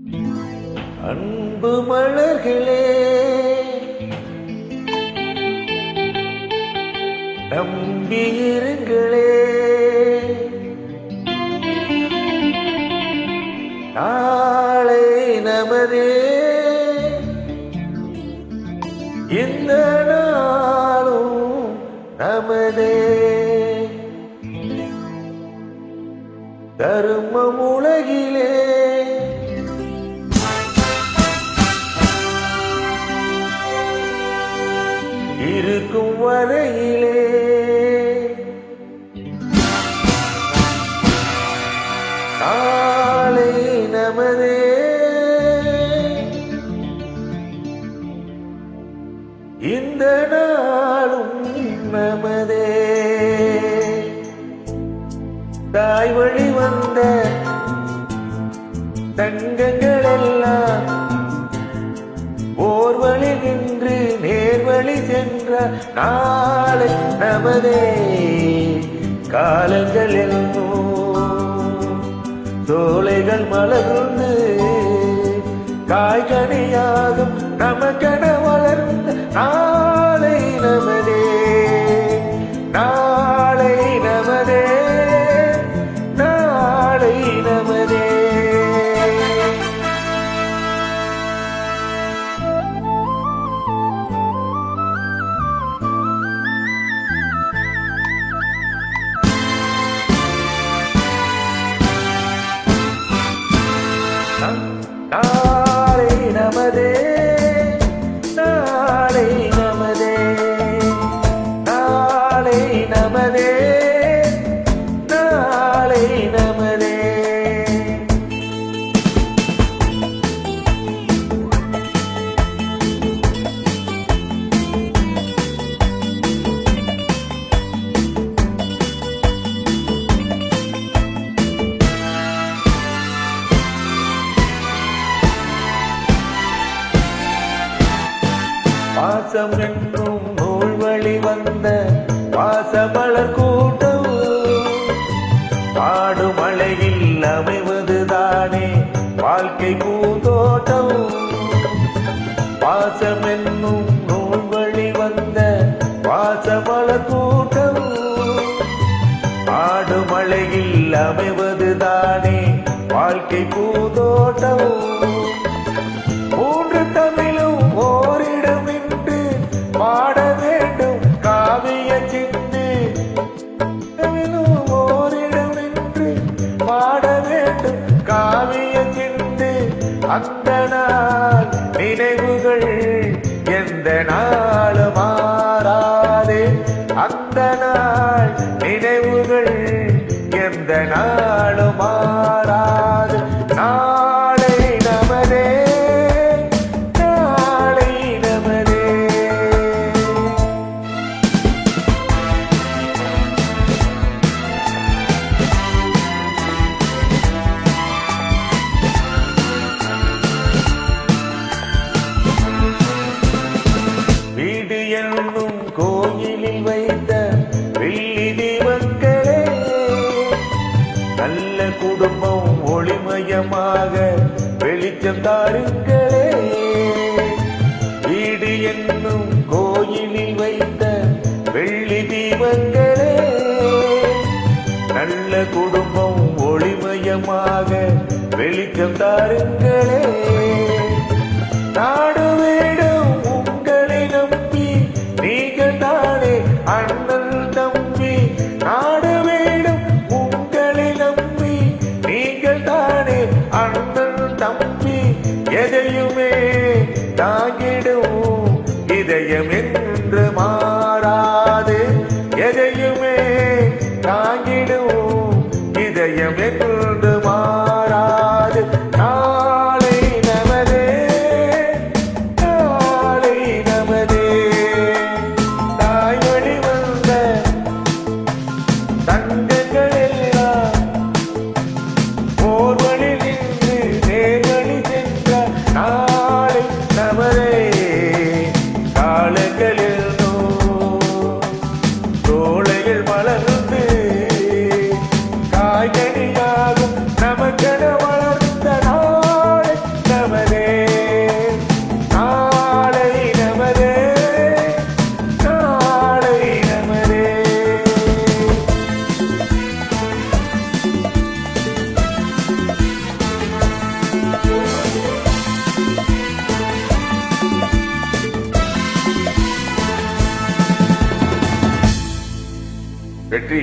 அன்பு மலர்களே, நம்பியிருங்களே, நாளை நமதே, இந்த நாளும் நமதே. தர்மம் உலகிலே இருக்கும் வரையிலே நாளை நமதே, இந்த நாளும் நமதே. தாய் வழி வந்த தங்கங்கள் எல்லாம் ஓர் வழி நின்று நேர்வழி சென்ற நாளை நமதே. காலங்கள் என்னும் சோலைகள் மலர்ந்து காய்கனியாகும் நமக்கென வளர்ந்த நாளை நமதே, நாளை நமதே, நாளை நமதே. நாளை நமதே, நாளை நமதே, நாளை நமதே, நாளை நமதே. பாசம் என்னும் நூல் வழி வந்த பாசமலர் கூட்டம் பாடு மழையில் அமைவதுதானே வாழ்க்கை பூந்தோட்டம். பாசம் என்னும் நூல் வழி வந்த பாசமலர் கூட்டம் பாடு மழையில் அமைவதுதானே வாழ்க்கை பூந்தோட்டம். மூன்று தமிழும் ஓரிடமின்றி பாட வேண்டும் காவிய சிந்து, தமிழும் ஓரிடமின்றி பாட வேண்டும் காவிய சிந்து. அந்த நாள் நினைவுகள் எந்த நாள் மாறாதே, அந்த நாள் நினைவுகள் எந்த நாள் மாறாது. நாளை நமதே, நாளை நமதே. வீடு என்னும் கோயிலில் வைத்த வெள்ளி தீபங்களே, நல்ல குடும்பம் ஒளிமயமாக வெளிச்சம் தாருங்களே. வீடு என்னும் கோயிலில் வைத்த வெள்ளி தீபங்களே, நல்ல குடும்பம் ஒளிமயமாக வெளிச்சம் தாருங்களே. நாடு வீடும் உங்களை நம்பி நீங்கள் தானே அண்ணன் தம்பி, நாடு வீடும் உங்களை நம்பி நீங்கள் தானே அண்ணன் தம்பி. எதையுமே தாங்கிடும் இதயம் என்று மாறாது, எதையுமே தாங்கிடும் இதயம் என்று மாறாது. நாளை நமதே, வெற்றி